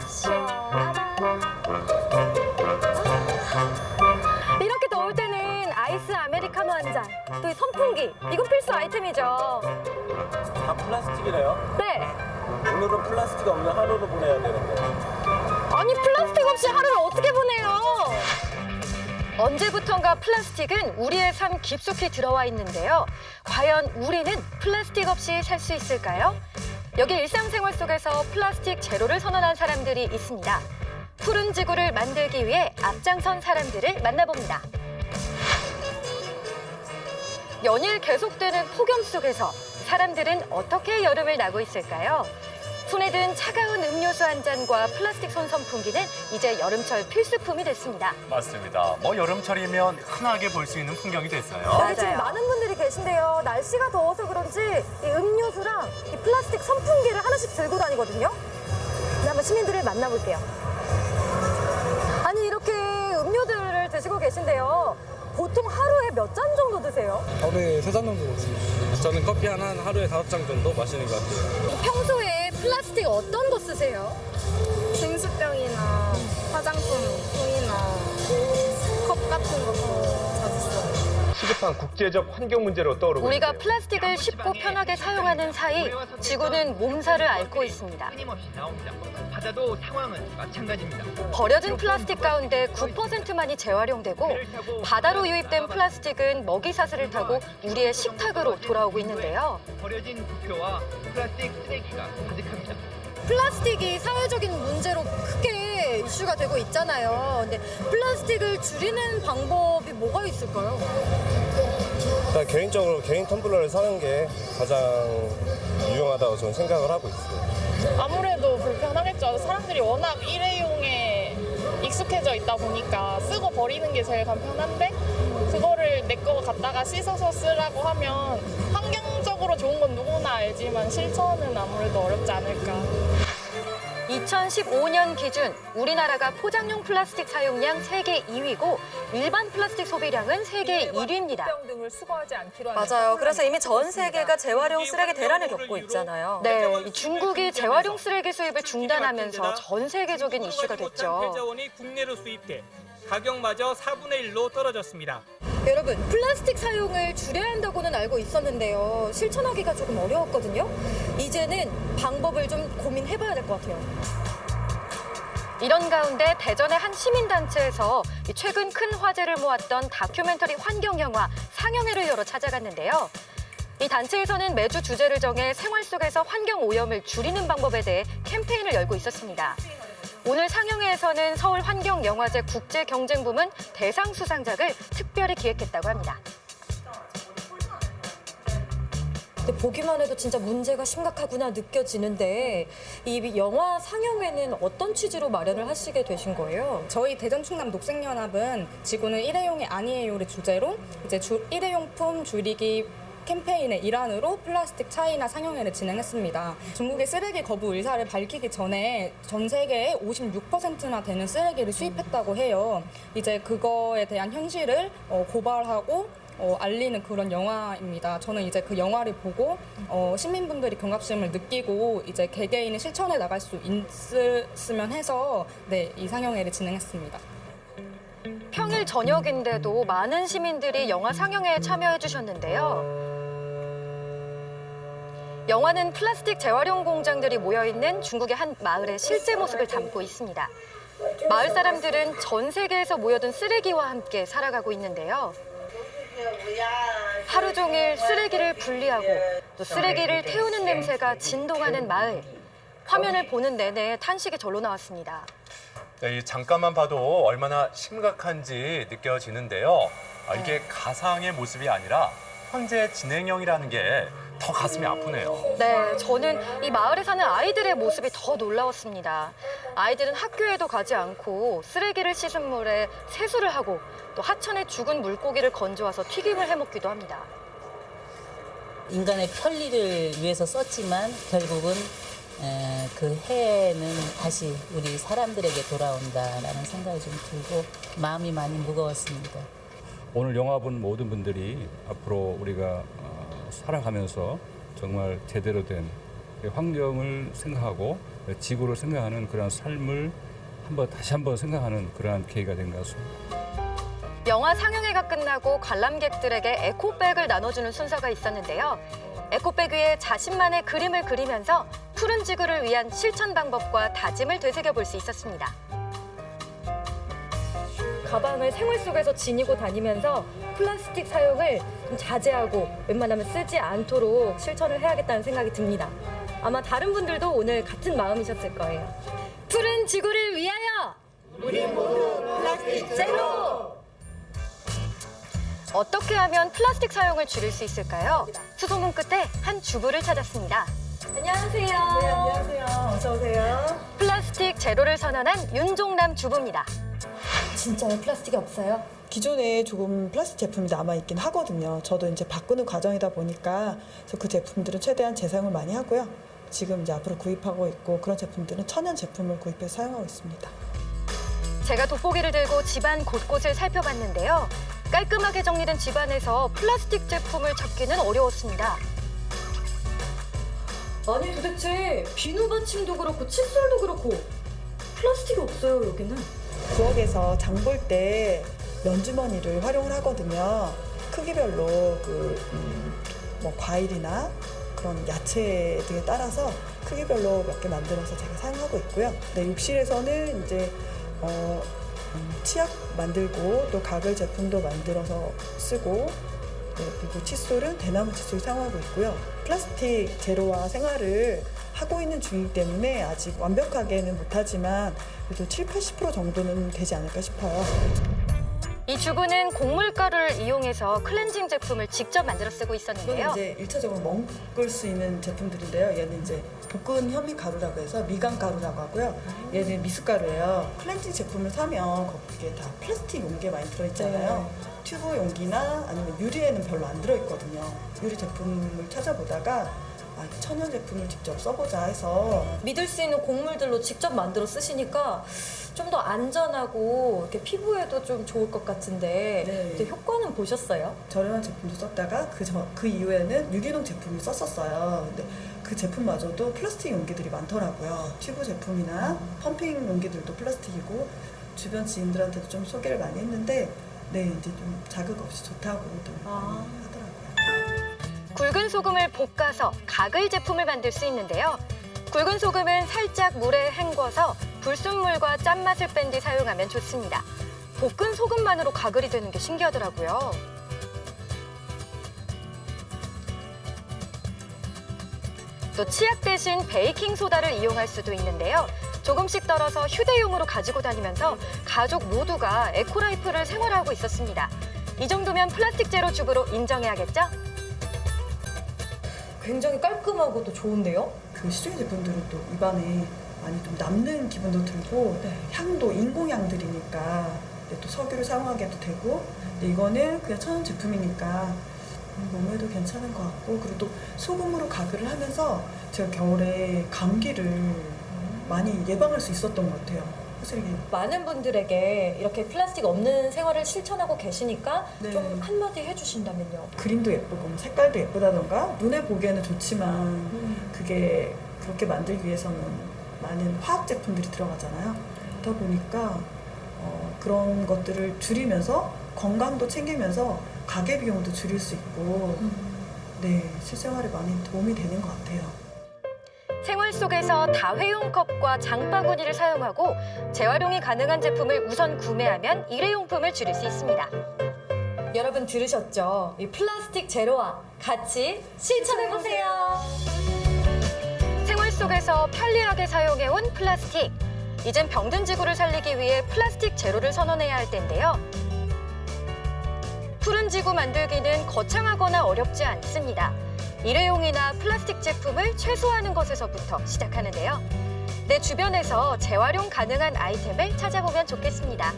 시원하다. 이렇게 더울 때는 아이스 아메리카노 한 잔, 또 이 선풍기, 이건 필수 아이템이죠. 다 플라스틱이래요? 네. 오늘은 플라스틱 없는 하루를 보내야 되는데. 아니, 플라스틱 없이 하루를 어떻게 보내요? 언제부턴가 플라스틱은 우리의 삶 깊숙이 들어와 있는데요. 과연 우리는 플라스틱 없이 살 수 있을까요? 여기 일상생활 속에서 플라스틱 제로를 선언한 사람들이 있습니다. 푸른 지구를 만들기 위해 앞장선 사람들을 만나봅니다. 연일 계속되는 폭염 속에서 사람들은 어떻게 여름을 나고 있을까요? 손에 든 차가운 음료수 한 잔과 플라스틱 손 선풍기는 이제 여름철 필수품이 됐습니다. 맞습니다. 뭐 여름철이면 흔하게 볼 수 있는 풍경이 됐어요. 여기 지금 많은 분들이 계신데요. 날씨가 더워서 그런지 이 음료수랑 이 플라스틱 선풍기를 하나씩 들고 다니거든요. 네, 한번 시민들을 만나볼게요. 아니, 이렇게 음료들을 드시고 계신데요. 보통 하루에 몇 잔 정도 드세요? 하루에 3잔 정도 먹습니다. 저는 커피 한 하루에 5잔 정도 마시는 것 같아요. 평소에 플라스틱 어떤 거 쓰세요? 생수병이나 화장품 통이나 컵 같은 것도 자주 써요. 시급한 국제적 환경 문제로 떠오르고 우리가 있는데요. 플라스틱을 쉽고 편하게 사용하는 사이 지구는 몸살을 앓고 있습니다. 끊임없이 나옵니다. 바다도 상황은 마찬가지입니다. 버려진 플라스틱 가운데 9%만이 재활용되고 바다로 유입된 플라스틱은 먹이사슬을 타고 우리의 식탁으로 돌아오고 있는데요. 버려진 부표와 플라스틱 쓰레기가 가득합니다. 플라스틱이 사회적인 문제로 크게 이슈가 되고 있잖아요. 근데 플라스틱을 줄이는 방법이 뭐가 있을까요? 일단 개인적으로 개인 텀블러를 사는 게 가장 유용하다고 저는 생각을 하고 있어요. 아무래도 불편하겠죠. 사람들이 워낙 일회용에 익숙해져 있다 보니까 쓰고 버리는 게 제일 간편한데 그거를 내 거 갖다가 씻어서 쓰라고 하면 환경적으로 좋은 건 누구나 알지만 실천은 아무래도 어렵지 않을까. 2015년 기준 우리나라가 포장용 플라스틱 사용량 세계 2위고 일반 플라스틱 소비량은 세계 1위입니다. 등을 수거하지 않기로 맞아요. 그래서 이미 전 세계가 재활용 쓰레기 대란을 겪고 있잖아요. 네, 이 중국이 재활용 쓰레기 수입을 중단하면서 전 세계적인 이슈가 됐죠. 회자원이 국내로 수입돼 가격마저 4분의 1로 떨어졌습니다. 여러분, 플라스틱 사용을 줄여야 한다고는 알고 있었는데요. 실천하기가 조금 어려웠거든요. 이제는 방법을 좀 고민해봐야 될 것 같아요. 이런 가운데 대전의 한 시민단체에서 최근 큰 화제를 모았던 다큐멘터리 환경영화 상영회를 열어 찾아갔는데요. 이 단체에서는 매주 주제를 정해 생활 속에서 환경 오염을 줄이는 방법에 대해 캠페인을 열고 있었습니다. 오늘 상영회에서는 서울환경영화제 국제경쟁부문 대상 수상작을 특별히 기획했다고 합니다. 근데 보기만 해도 진짜 문제가 심각하구나 느껴지는데 이 영화 상영회는 어떤 취지로 마련을 하시게 되신 거예요? 저희 대전충남 녹색연합은 지구는 일회용이 아니에요를 주제로 이제 일회용품 줄이기 캠페인의 일환으로 플라스틱 차이나 상영회를 진행했습니다. 중국의 쓰레기 거부 의사를 밝히기 전에 전 세계에 56%나 되는 쓰레기를 수입했다고 해요. 이제 그거에 대한 현실을 고발하고 알리는 그런 영화입니다. 저는 이제 그 영화를 보고 시민분들이 경각심을 느끼고 이제 개개인이 실천해 나갈 수 있으면 해서 네, 이 상영회를 진행했습니다. 평일 저녁인데도 많은 시민들이 영화 상영회에 참여해 주셨는데요. 영화는 플라스틱 재활용 공장들이 모여있는 중국의 한 마을의 실제 모습을 담고 있습니다. 마을 사람들은 전 세계에서 모여든 쓰레기와 함께 살아가고 있는데요. 하루 종일 쓰레기를 분리하고 또 쓰레기를 태우는 냄새가 진동하는 마을. 화면을 보는 내내 탄식이 절로 나왔습니다. 네, 잠깐만 봐도 얼마나 심각한지 느껴지는데요. 이게 가상의 모습이 아니라 현재 진행형이라는 게 더 가슴이 아프네요. 네, 저는 이 마을에 사는 아이들의 모습이 더 놀라웠습니다. 아이들은 학교에도 가지 않고 쓰레기를 씻은 물에 세수를 하고 또 하천에 죽은 물고기를 건져와서 튀김을 해먹기도 합니다. 인간의 편리를 위해서 썼지만 결국은 그 해는 다시 우리 사람들에게 돌아온다라는 생각이 좀 들고 마음이 많이 무거웠습니다. 오늘 영화 본 모든 분들이 앞으로 우리가 살아가면서 정말 제대로 된 환경을 생각하고 지구를 생각하는 그런 삶을 다시 한번 생각하는 그러한 계기가 된 것 같습니다. 영화 상영회가 끝나고 관람객들에게 에코백을 나눠주는 순서가 있었는데요. 에코백 위에 자신만의 그림을 그리면서 푸른 지구를 위한 실천 방법과 다짐을 되새겨볼 수 있었습니다. 가방을 생활 속에서 지니고 다니면서 플라스틱 사용을 좀 자제하고 웬만하면 쓰지 않도록 실천을 해야겠다는 생각이 듭니다. 아마 다른 분들도 오늘 같은 마음이셨을 거예요. 푸른 지구를 위하여! 우리 모두 플라스틱 제로! 어떻게 하면 플라스틱 사용을 줄일 수 있을까요? 수소문 끝에 한 주부를 찾았습니다. 안녕하세요. 네, 안녕하세요. 어서 오세요. 플라스틱 제로를 선언한 윤종남 주부입니다. 진짜요? 플라스틱이 없어요? 기존에 조금 플라스틱 제품이 남아있긴 하거든요. 저도 이제 바꾸는 과정이다 보니까 그래서 그 제품들은 최대한 재사용을 많이 하고요. 지금 이제 앞으로 구입하고 있고 그런 제품들은 천연 제품을 구입해서 사용하고 있습니다. 제가 돋보기를 들고 집안 곳곳을 살펴봤는데요. 깔끔하게 정리된 집안에서 플라스틱 제품을 찾기는 어려웠습니다. 아니 도대체 비누 받침도 그렇고 칫솔도 그렇고 플라스틱이 없어요 여기는. 부엌에서 장 볼 때 면주머니를 활용을 하거든요. 크기별로 뭐 과일이나 그런 야채 등에 따라서 크기별로 몇 개 만들어서 제가 사용하고 있고요. 네, 욕실에서는 이제 치약 만들고 또 가글 제품도 만들어서 쓰고 네, 그리고 칫솔은 대나무 칫솔 사용하고 있고요. 플라스틱 제로화 생활을 하고 있는 중이기 때문에 아직 완벽하게는 못하지만 그래도 70~80% 정도는 되지 않을까 싶어요. 이 주부는 곡물가루를 이용해서 클렌징 제품을 직접 만들어 쓰고 있었는데요. 이건 이제 1차적으로 먹을 수 있는 제품들인데요. 얘는 이제 볶은 현미 가루라고 해서 미간 가루라고 하고요. 얘는 미숫가루예요. 클렌징 제품을 사면 거기에 다 플라스틱 용기에 많이 들어있잖아요. 네. 튜브 용기나 아니면 유리에는 별로 안 들어있거든요. 유리 제품을 찾아보다가 천연 제품을 직접 써보자 해서 믿을 수 있는 곡물들로 직접 만들어 쓰시니까 좀 더 안전하고 이렇게 피부에도 좀 좋을 것 같은데 네. 효과는 보셨어요? 저렴한 제품도 썼다가 그 이후에는 유기농 제품을 썼었어요. 근데 그 제품마저도 플라스틱 용기들이 많더라고요. 튜브 제품이나 펌핑 용기들도 플라스틱이고 주변 지인들한테도 좀 소개를 많이 했는데 네 이제 좀 자극 없이 좋다고들 하더라고요. 굵은 소금을 볶아서 가글 제품을 만들 수 있는데요. 굵은 소금은 살짝 물에 헹궈서 불순물과 짠맛을 뺀 뒤 사용하면 좋습니다. 볶은 소금만으로 가글이 되는 게 신기하더라고요. 또 치약 대신 베이킹 소다를 이용할 수도 있는데요. 조금씩 덜어서 휴대용으로 가지고 다니면서 가족 모두가 에코라이프를 생활하고 있었습니다. 이 정도면 플라스틱 제로 주부로 인정해야겠죠? 굉장히 깔끔하고 또 좋은데요? 그 시중의 제품들은 또 입안에 많이 좀 남는 기분도 들고 향도 인공향들이니까 또 석유를 사용하게도 되고 근데 이거는 그냥 천연 제품이니까 몸에도 괜찮은 것 같고 그리고 또 소금으로 가글을 하면서 제가 겨울에 감기를 많이 예방할 수 있었던 것 같아요. 사실 이게 많은 분들에게 이렇게 플라스틱 없는 생활을 실천하고 계시니까 네. 좀 한마디 해주신다면요. 그림도 예쁘고 색깔도 예쁘다던가 눈에 보기에는 좋지만 그게 그렇게 만들기 위해서는 많은 화학 제품들이 들어가잖아요. 그러다 보니까 그런 것들을 줄이면서 건강도 챙기면서 가계 비용도 줄일 수 있고 네 실생활에 많이 도움이 되는 것 같아요. 생활 속에서 다회용 컵과 장바구니를 사용하고 재활용이 가능한 제품을 우선 구매하면 일회용품을 줄일 수 있습니다. 여러분 들으셨죠? 이 플라스틱 제로화 같이 실천해보세요. 생활 속에서 편리하게 사용해온 플라스틱. 이젠 병든 지구를 살리기 위해 플라스틱 제로를 선언해야 할 텐데요. 푸른 지구 만들기는 거창하거나 어렵지 않습니다. 일회용이나 플라스틱 제품을 최소화하는 것에서부터 시작하는데요. 내 주변에서 재활용 가능한 아이템을 찾아보면 좋겠습니다.